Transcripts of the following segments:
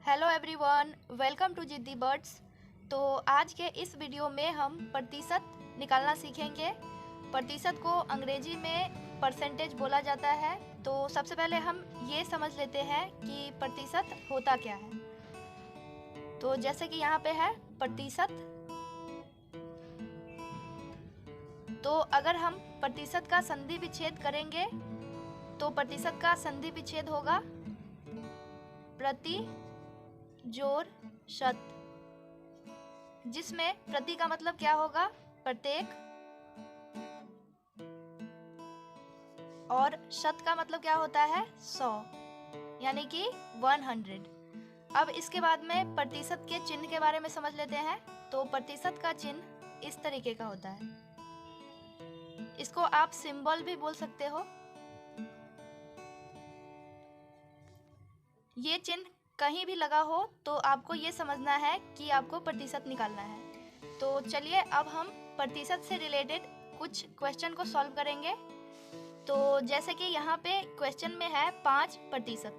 Hello everyone, welcome to जिद्दी birds. तो आज के इस वीडियो में हम प्रतिशत निकालना सीखेंगे। प्रतिशत को अंग्रेजी में परसेंटेज बोला जाता है। तो सबसे पहले हम ये समझ लेते हैं कि प्रतिशत होता क्या है। तो जैसे कि यहाँ पे है प्रतिशत, तो अगर हम प्रतिशत का संधि विच्छेद करेंगे तो प्रतिशत का संधि विच्छेद होगा प्रति जोड़ शत, जिसमें प्रति का मतलब क्या होगा, प्रत्येक, और शत का मतलब क्या होता है, 100, यानी कि 100। अब इसके बाद में प्रतिशत के चिन्ह के बारे में समझ लेते हैं। तो प्रतिशत का चिन्ह इस तरीके का होता है। इसको आप सिंबल भी बोल सकते हो। ये चिन्ह कहीं भी लगा हो तो आपको ये समझना है कि आपको प्रतिशत निकालना है। तो चलिए अब हम प्रतिशत से रिलेटेड कुछ क्वेश्चन को सॉल्व करेंगे। तो जैसे कि यहाँ पे क्वेश्चन में है 5%,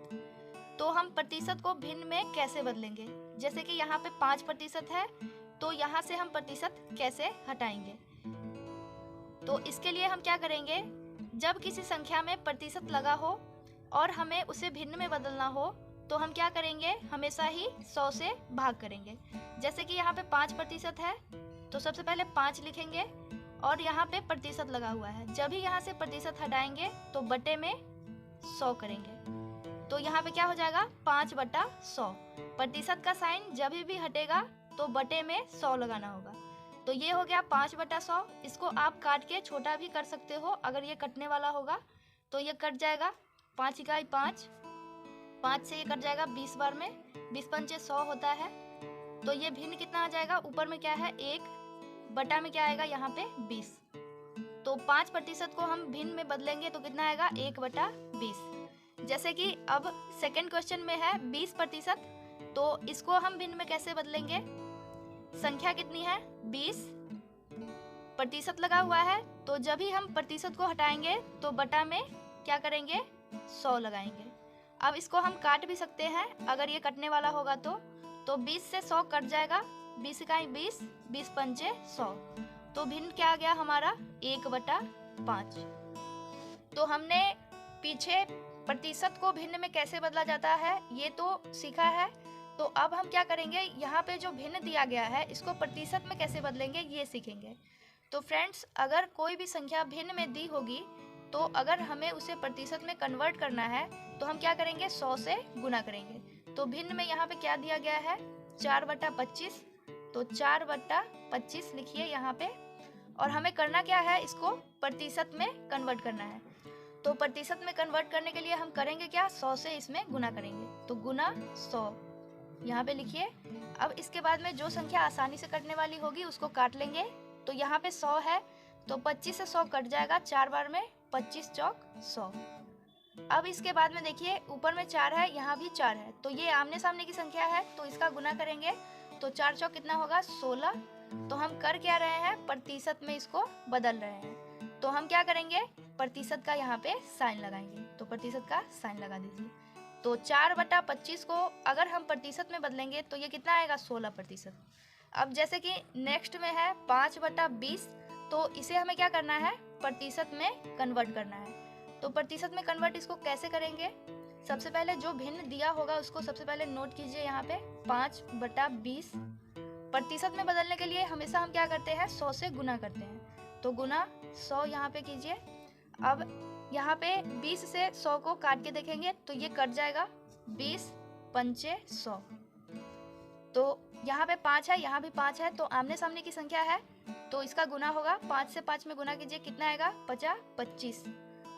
तो हम प्रतिशत को भिन्न में कैसे बदलेंगे। जैसे कि यहाँ पे 5% है, तो यहाँ से हम प्रतिशत कैसे हटाएंगे। तो इसके लिए हम क्या करेंगे, जब किसी संख्या में प्रतिशत लगा हो और हमें उसे भिन्न में बदलना हो तो हम क्या करेंगे, हमेशा ही 100 से भाग करेंगे। जैसे कि यहाँ पे 5% है, तो सबसे पहले 5 लिखेंगे और यहाँ पे प्रतिशत लगा हुआ है। जब ही यहाँ से प्रतिशत हटाएंगे तो बटे में 100 करेंगे। तो यहाँ पे क्या हो जाएगा, 5/100। प्रतिशत का साइन जब भी हटेगा तो बटे में 100 लगाना होगा। तो ये हो गया 5/100। इसको आप काट के छोटा भी कर सकते हो। अगर ये कटने वाला होगा तो ये कट जाएगा, 5 इकाई 5, 5 से ये कट जाएगा 20 बार में, 20 पंचे 100 होता है। तो ये भिन्न कितना आ जाएगा, ऊपर में क्या है 1, बटा में क्या आएगा यहाँ पे 20। तो 5% को हम भिन्न में बदलेंगे तो कितना आएगा, 1/20। जैसे कि अब सेकंड क्वेश्चन में है 20%, तो इसको हम भिन्न में कैसे बदलेंगे। संख्या कितनी है 20, प्रतिशत लगा हुआ है, तो जब ही हम प्रतिशत को हटाएंगे तो बटा में क्या करेंगे, 100 लगाएंगे। अब इसको हम काट भी सकते हैं अगर ये कटने वाला होगा तो 20 से 100 कट जाएगा, 20 इकाई 20, 20 पंचे 100। तो भिन्न क्या आ गया हमारा, 1/5। तो हमने पीछे प्रतिशत को भिन्न में कैसे बदला जाता है ये तो सीखा है। तो अब हम क्या करेंगे, यहाँ पे जो भिन्न दिया गया है इसको प्रतिशत में कैसे बदलेंगे ये सीखेंगे। तो फ्रेंड्स, अगर कोई भी संख्या भिन्न में दी होगी तो अगर हमें उसे प्रतिशत में कन्वर्ट करना है तो हम क्या करेंगे, 100 से गुना करेंगे। तो भिन्न में यहाँ पे क्या दिया गया है, 4/25। तो 4/25 लिखिए यहाँ पे, और हमें करना क्या है, इसको प्रतिशत में कन्वर्ट करना है। तो प्रतिशत में कन्वर्ट करने के लिए हम करेंगे क्या, 100 से इसमें गुना करेंगे। तो गुना 100 यहाँ पे लिखिए। अब इसके बाद में जो संख्या आसानी से कटने वाली होगी उसको काट लेंगे। तो यहाँ पे 100 है, तो 25 से 100 कट जाएगा 4 बार में, 25 चौक 100। अब इसके बाद में देखिए ऊपर में 4 है, यहाँ भी 4 है, तो ये आमने सामने की संख्या है, तो इसका गुना करेंगे तो 4 चौक कितना होगा, 16। तो हम कर क्या रहे हैं, प्रतिशत में इसको बदल रहे हैं। तो हम क्या करेंगे, प्रतिशत का यहाँ पे साइन लगाएंगे। तो प्रतिशत का साइन लगा दीजिए। तो 4/25 को अगर हम प्रतिशत में बदलेंगे तो ये कितना आएगा, 16%। अब जैसे कि नेक्स्ट में है 5/20, तो इसे हमें क्या करना है, प्रतिशत में कन्वर्ट करना है। तो प्रतिशत में कन्वर्ट इसको कैसे करेंगे, सबसे पहले जो भिन्न दिया होगा उसको सबसे पहले नोट कीजिए यहाँ पे, 5/20। प्रतिशत में बदलने के लिए हमेशा हम क्या करते हैं, 100 से गुना करते हैं। तो गुना 100 यहाँ पे कीजिए। अब यहाँ पे 20 से 100 को काट के देखेंगे तो ये कट जाएगा, 20 पंचे 100। तो यहाँ पे 5 है, यहाँ भी 5 है, तो आमने सामने की संख्या है, तो इसका गुना होगा। 5 से 5 में गुना कीजिए, कितना आएगा, 25।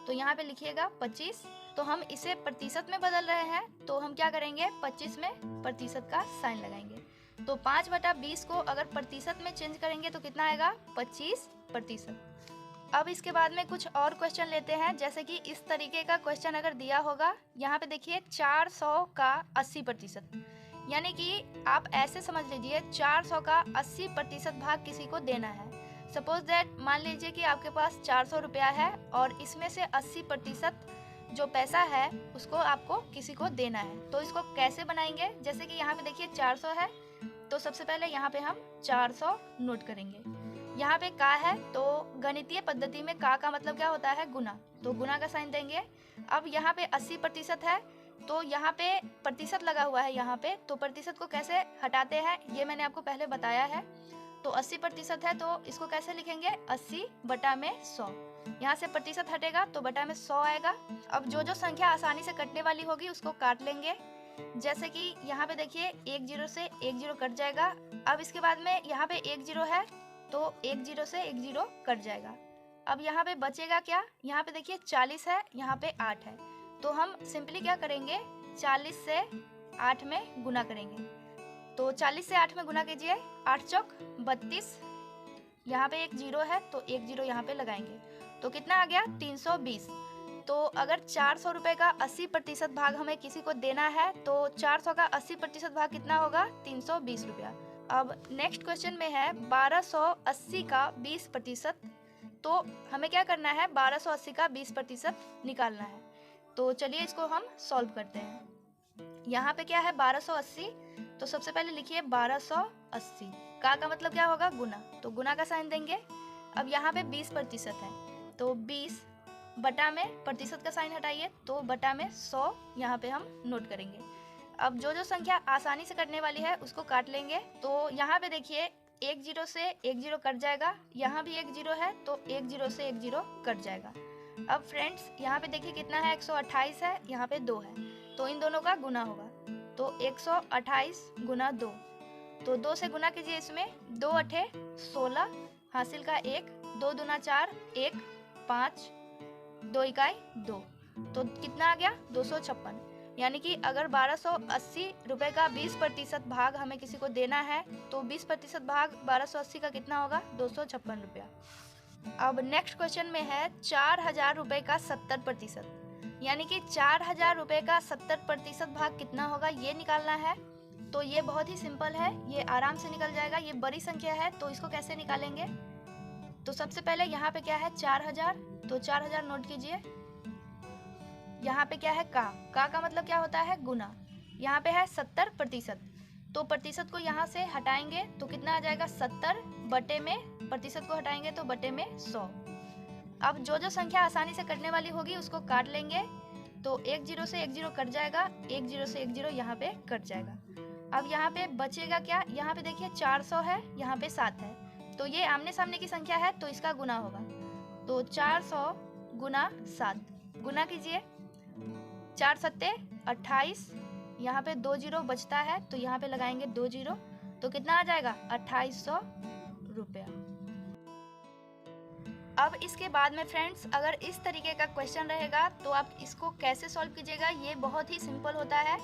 तो यहाँ पे लिखिएगा 25। तो हम इसे प्रतिशत में बदल रहे हैं, तो हम क्या करेंगे, 25 में प्रतिशत का साइन लगाएंगे। तो 5/20 को अगर प्रतिशत में चेंज करेंगे तो कितना आएगा, 25%। अब इसके बाद में कुछ और क्वेश्चन लेते हैं। जैसे कि इस तरीके का क्वेश्चन अगर दिया होगा, यहाँ पे देखिए 400 का 80%, यानी कि आप ऐसे समझ लीजिए 400 का 80% भाग किसी को देना है। सपोज दैट मान लीजिए कि आपके पास 400 रुपया है और इसमें से 80% जो पैसा है उसको आपको किसी को देना है। तो इसको कैसे बनाएंगे, जैसे कि यहाँ पे देखिए 400 है, तो सबसे पहले यहाँ पे हम 400 नोट करेंगे। यहाँ पे का है, तो गणितीय पद्धति में का मतलब क्या होता है, गुना, तो गुना का साइन देंगे। अब यहाँ पे 80% है, तो यहाँ पे प्रतिशत लगा हुआ है यहाँ पे, तो प्रतिशत को कैसे हटाते हैं ये मैंने आपको पहले बताया है। तो 80% है, तो इसको कैसे लिखेंगे, 80/100। यहाँ से प्रतिशत हटेगा तो बटा में 100 आएगा। अब जो संख्या आसानी से कटने वाली होगी उसको काट लेंगे। जैसे कि यहाँ पे देखिए 1 0 से 1 0 कट जाएगा। अब इसके बाद में यहाँ पे 1 0 है, तो 1 0 से 1 0 कट जाएगा। अब यहाँ पे बचेगा क्या, यहाँ पे देखिए 40 है, यहाँ पे 8 है, तो हम सिंपली क्या करेंगे, 40 से 8 में गुना करेंगे। तो 40 से 8 में गुना कीजिए, 8 चौक 32, यहाँ पे 1 0 है, तो 1 0 यहाँ पे लगाएंगे, तो कितना आ गया, 320। तो अगर 400 रुपये का 80% भाग हमें किसी को देना है, तो 400 का 80% भाग कितना होगा, 320 रुपया। अब नेक्स्ट क्वेश्चन में है 1280 का 20%, तो हमें क्या करना है, 1280 का 20% निकालना है। तो चलिए इसको हम सॉल्व करते हैं। यहाँ पे क्या है 1280, तो सबसे पहले लिखिए 1280, का मतलब क्या होगा, गुना, तो गुना का साइन देंगे। अब यहाँ पे 20% है, तो 20 बटा में प्रतिशत का साइन हटाइए, तो बटा में 100 यहाँ पे हम नोट करेंगे। अब जो संख्या आसानी से कटने वाली है उसको काट लेंगे। तो यहाँ पे देखिए 1 0 से 1 0 कट जाएगा, यहाँ भी 1 0 है, तो 1 0 से 1 0 कट जाएगा। अब फ्रेंड्स यहाँ पे देखिए कितना है, 128 है, यहाँ पे 2 है, तो इन दोनों का गुना होगा, तो 128 गुना 2, तो 2 से गुना कीजिए, इसमें 2 8 16, हासिल का 1, 2 दूना 4, 1 5, 2 इकाई 2, तो कितना आ गया, 256। यानी कि अगर 1280 रुपये का 20% भाग हमें किसी को देना है, तो 20% भाग 1280 का कितना होगा, 256 रुपया। अब नेक्स्ट क्वेश्चन में है 4000 रुपये का 70%, यानी कि 4000 रुपये का 70% भाग कितना होगा ये निकालना है। तो ये बहुत ही सिंपल है, ये आराम से निकल जाएगा, ये बड़ी संख्या है, तो इसको कैसे निकालेंगे। तो सबसे पहले यहाँ पे क्या है 4000, तो 4000 नोट कीजिए। यहाँ पे क्या है का मतलब क्या होता है, गुना। यहाँ पे है 70%, तो प्रतिशत को यहाँ से हटाएंगे तो कितना आ जाएगा, 70 बटे में प्रतिशत को हटाएंगे तो बटे में 100। अब जो संख्या आसानी से कटने वाली होगी उसको काट लेंगे। तो 1 0 से 1 0 कट जाएगा, 1 0 से 1 0 यहाँ पे कट जाएगा। अब यहाँ पे बचेगा क्या, यहाँ पे देखिए 400 है, यहाँ पे 7 है, तो ये आमने सामने की संख्या है, तो इसका गुना होगा। तो 400 गुना 7, गुना कीजिए, 4 सत्ते 28, यहाँ पे 2 0 बचता है, तो यहाँ पे लगाएंगे 2 0, तो कितना आ जाएगा, 2800 रुपया। अब इसके बाद में फ्रेंड्स अगर इस तरीके का क्वेश्चन रहेगा तो आप इसको कैसे सॉल्व कीजिएगा, ये बहुत ही सिंपल होता है।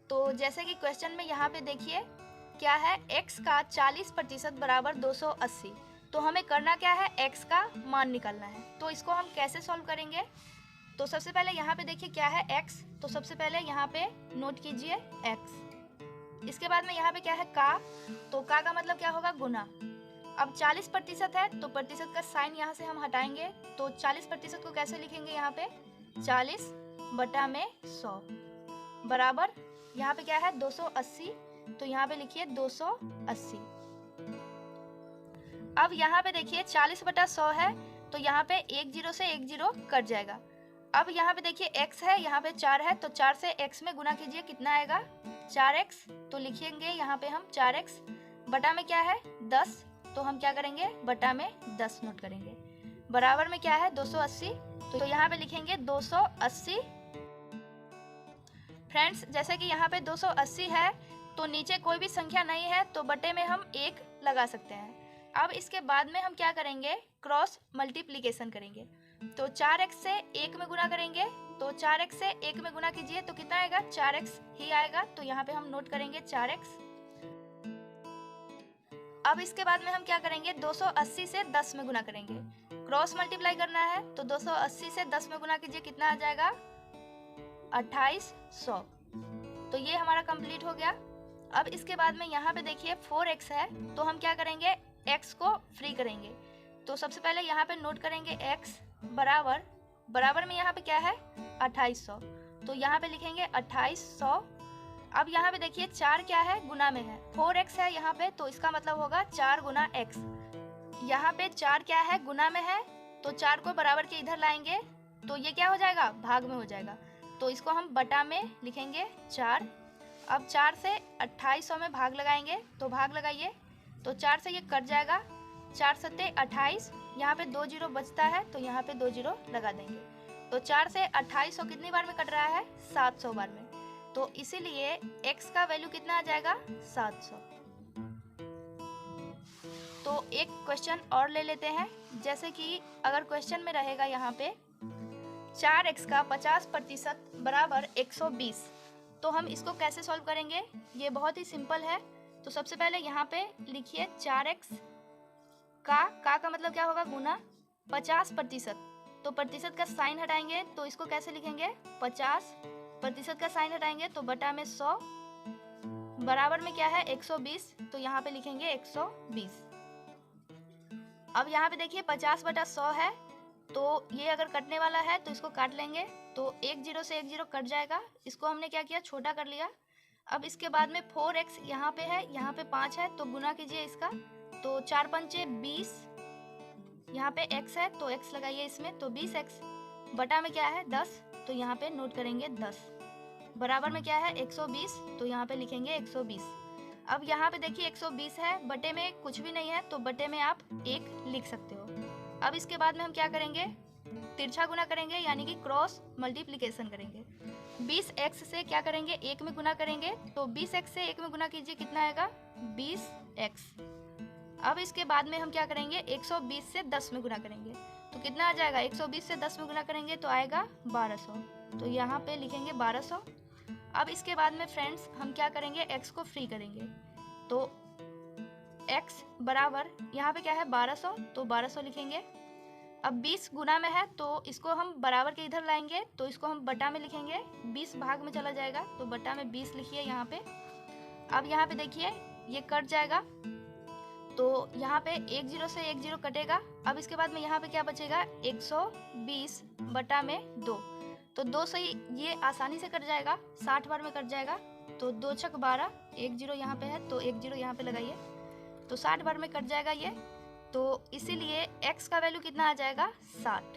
तो जैसे कि क्वेश्चन में यहाँ पे देखिए क्या है, x का 40% बराबर 280, तो हमें करना क्या है, x का मान निकालना है। तो इसको हम कैसे सॉल्व करेंगे, तो सबसे पहले यहाँ पे देखिए क्या है x, तो सबसे पहले यहाँ पे नोट कीजिए x। इसके बाद में यहाँ पे क्या है तो का मतलब क्या होगा, गुना। अब 40% है, तो प्रतिशत का साइन यहाँ से हम हटाएंगे, तो 40% को कैसे लिखेंगे, यहाँ पे 40 बटा में 100 बराबर यहाँ पे क्या है 280, तो यहाँ पे लिखिए 280। अब यहाँ पे देखिए 40 बटा 100 है, तो यहाँ पे 1 0 से 1 0 कट जाएगा। अब यहाँ पे देखिए x है, यहाँ पे 4 है, तो 4 से x में गुना कीजिए, कितना आएगा 4x, तो लिखेंगे यहाँ पे हम 4x बटा में क्या है 10, तो हम क्या करेंगे बटा में 10 नोट करेंगे, बराबर में क्या है 280, तो यहाँ पे लिखेंगे 280। फ्रेंड्स जैसे कि यहाँ पे 280 है, तो नीचे कोई भी संख्या नहीं है, तो बटे में हम 1 लगा सकते हैं। अब इसके बाद में हम क्या करेंगे, क्रॉस मल्टीप्लिकेशन करेंगे। तो 4x से 1 में गुना करेंगे, तो 4x से 1 में गुना कीजिए, तो कितना आएगा 4x ही आएगा, तो यहाँ पे हम नोट करेंगे 4x। अब इसके बाद में हम क्या करेंगे, 280 से 10 में गुना करेंगे, क्रॉस मल्टीप्लाई करना है, तो 280 से 10 में गुना कीजिए, कितना आ जाएगा 2800। तो ये हमारा कंप्लीट हो गया। अब इसके बाद में यहाँ पे देखिए 4x है, तो हम क्या करेंगे x को फ्री करेंगे। तो सबसे पहले यहाँ पे नोट करेंगे x बराबर बराबर में यहाँ पे क्या है 2800, तो यहाँ पे लिखेंगे 2800। अब यहाँ पे देखिए 4 क्या है गुना में है, 4x है यहाँ पे, तो इसका मतलब होगा 4 गुना x। यहाँ पे 4 क्या है गुना में है, तो 4 को बराबर के इधर लाएंगे तो ये क्या हो जाएगा भाग में हो जाएगा, तो इसको हम बटा में लिखेंगे 4। अब 4 से 2800 में भाग लगाएंगे, तो भाग लगाइए, तो 4 से ये कट जाएगा, 4 सत्ते 28, यहाँ पे 2 जीरो बचता है तो यहाँ पे 2 जीरो लगा देंगे। तो 4 से 2800 कितनी बार में कट रहा है 700 बार में, तो इसीलिए x का वैल्यू कितना आ जाएगा 700। तो एक क्वेश्चन और ले लेते हैं, जैसे कि अगर क्वेश्चन में रहेगा यहाँ पे 4x का 50% बराबर 120, तो हम इसको कैसे सॉल्व करेंगे, ये बहुत ही सिंपल है। तो सबसे पहले यहाँ पे लिखिए 4x का मतलब क्या होगा गुना 50%, तो प्रतिशत का साइन हटाएंगे तो इसको कैसे लिखेंगे 50% का साइन हटाएंगे तो बटा में 100, बराबर में क्या है 120, तो यहाँ पे लिखेंगे 120। अब यहाँ पे देखिए 50/100 है, तो ये अगर कटने वाला है तो इसको काट लेंगे, तो 1 जीरो से 1 जीरो कट जाएगा, इसको हमने क्या किया छोटा कर लिया। अब इसके बाद में 4x यहाँ पे है, यहाँ पे 5 है, तो गुना कीजिए इसका, तो 4 पंचे 20, यहाँ पे x है तो x लगाइए इसमें, तो 20x बटा में क्या है 10, तो यहाँ पे नोट करेंगे 10, बराबर में क्या है 120, तो यहाँ पे लिखेंगे 120। अब यहाँ पे देखिए 120 है, बटे में कुछ भी नहीं है तो बटे में आप 1 लिख सकते हो। अब इसके बाद में हम क्या करेंगे तिरछा गुना करेंगे, यानी कि क्रॉस मल्टीप्लिकेशन करेंगे। 20x से क्या करेंगे 1 में गुना करेंगे, तो 20x से 1 में गुना कीजिए कितना आएगा 20x। अब इसके बाद में हम क्या करेंगे 120 से 10 में गुना करेंगे, तो कितना आ जाएगा 120 से 10 में गुना करेंगे तो आएगा 1200, तो यहाँ पे लिखेंगे 1200। अब इसके बाद में फ्रेंड्स हम क्या करेंगे x को फ्री करेंगे, तो x बराबर यहाँ पे क्या है 1200, तो 1200 लिखेंगे। अब 20 गुना में है तो इसको हम बराबर के इधर लाएंगे, तो इसको हम बटा में लिखेंगे, 20 भाग में चला जाएगा तो बटा में 20 लिखिए यहाँ पे। अब यहाँ पे देखिए ये कट जाएगा, तो यहाँ पे 1 जीरो से 1 जीरो कटेगा। अब इसके बाद में यहाँ पे क्या बचेगा 120 बटा में 2, तो 2 से ये आसानी से कट जाएगा, 60 बार में कट जाएगा, तो 2 छक 12, 1 जीरो यहाँ पे है तो 1 जीरो यहाँ पे लगाइए, तो 60 बार में कट जाएगा ये, तो इसीलिए x का वैल्यू कितना आ जाएगा 60।